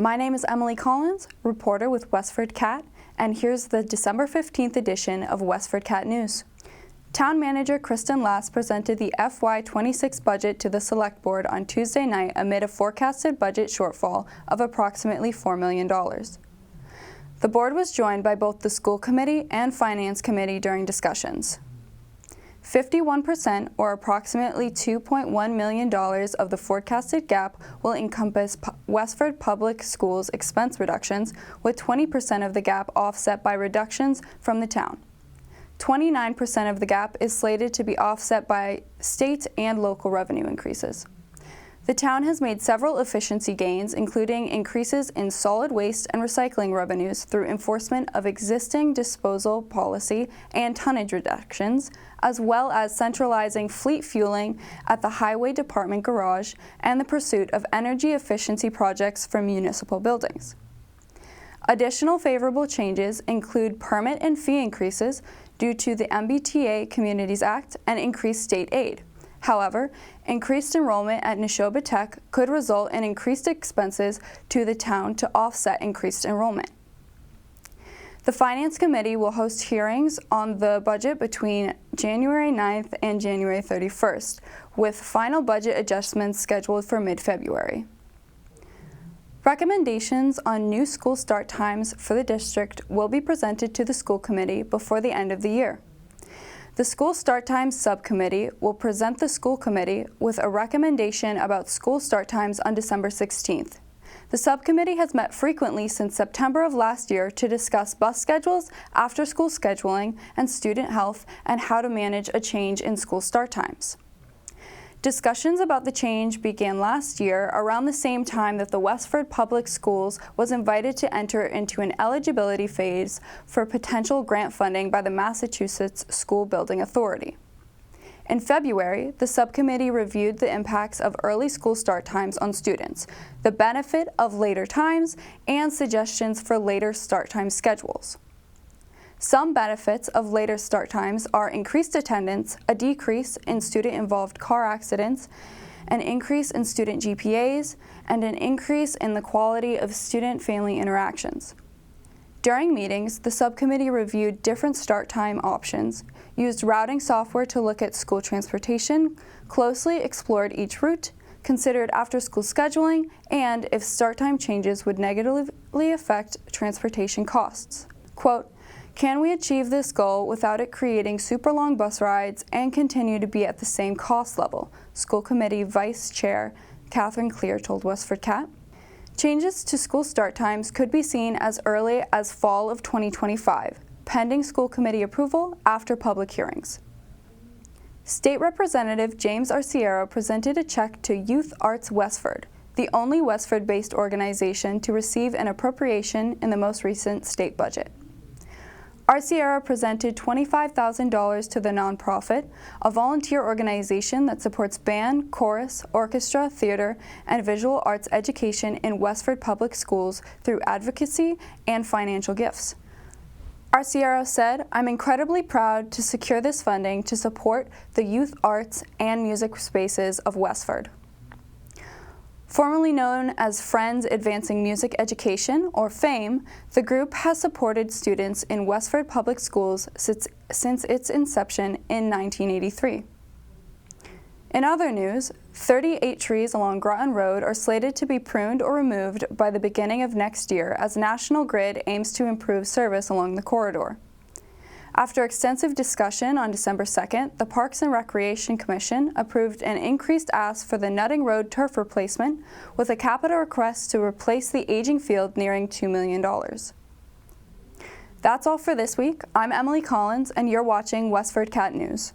My name is Emily Collins, reporter with WestfordCAT, and here's the December 15th edition of WestfordCAT News. Town Manager Kristen Lass presented the FY26 budget to the Select Board on Tuesday night amid a forecasted budget shortfall of approximately $4 million. The board was joined by both the School Committee and Finance Committee during discussions. 51%, or approximately $2.1 million of the forecasted gap, will encompass Westford Public Schools expense reductions, with 20% of the gap offset by reductions from the town. 29% of the gap is slated to be offset by state and local revenue increases. The town has made several efficiency gains, including increases in solid waste and recycling revenues through enforcement of existing disposal policy and tonnage reductions, as well as centralizing fleet fueling at the Highway Department garage and the pursuit of energy efficiency projects for municipal buildings. Additional favorable changes include permit and fee increases due to the MBTA Communities Act and increased state aid. However, increased enrollment at Neshoba Tech could result in increased expenses to the town to offset increased enrollment. The Finance Committee will host hearings on the budget between January 9th and January 31st, with final budget adjustments scheduled for mid-February. Recommendations on new school start times for the district will be presented to the School Committee before the end of the year. The School Start Times Subcommittee will present the School Committee with a recommendation about school start times on December 16th. The subcommittee has met frequently since September of last year to discuss bus schedules, after-school scheduling, and student health, and how to manage a change in school start times. Discussions about the change began last year around the same time that the Westford Public Schools was invited to enter into an eligibility phase for potential grant funding by the Massachusetts School Building Authority. In February, the subcommittee reviewed the impacts of early school start times on students, the benefit of later times, and suggestions for later start time schedules. Some benefits of later start times are increased attendance, a decrease in student-involved car accidents, an increase in student GPAs, and an increase in the quality of student-family interactions. During meetings, the subcommittee reviewed different start time options, used routing software to look at school transportation, closely explored each route, considered after-school scheduling, and if start time changes would negatively affect transportation costs. Quote, "Can we achieve this goal without it creating super long bus rides and continue to be at the same cost level?" School Committee Vice Chair Catherine Clear told WestfordCAT. Changes to school start times could be seen as early as fall of 2025, pending school committee approval after public hearings. State Representative James Arciero presented a check to Youth Arts Westford, the only Westford-based organization to receive an appropriation in the most recent state budget. Arciero presented $25,000 to the nonprofit, a volunteer organization that supports band, chorus, orchestra, theater, and visual arts education in Westford Public Schools through advocacy and financial gifts. Arciero said, "I'm incredibly proud to secure this funding to support the youth arts and music spaces of Westford." Formerly known as Friends Advancing Music Education, or FAME, the group has supported students in Westford Public Schools since its inception in 1983. In other news, 38 trees along Groton Road are slated to be pruned or removed by the beginning of next year as National Grid aims to improve service along the corridor. After extensive discussion on December 2nd, the Parks and Recreation Commission approved an increased ask for the Nutting Road turf replacement with a capital request to replace the aging field nearing $2 million. That's all for this week. I'm Emily Collins, and you're watching WestfordCAT News.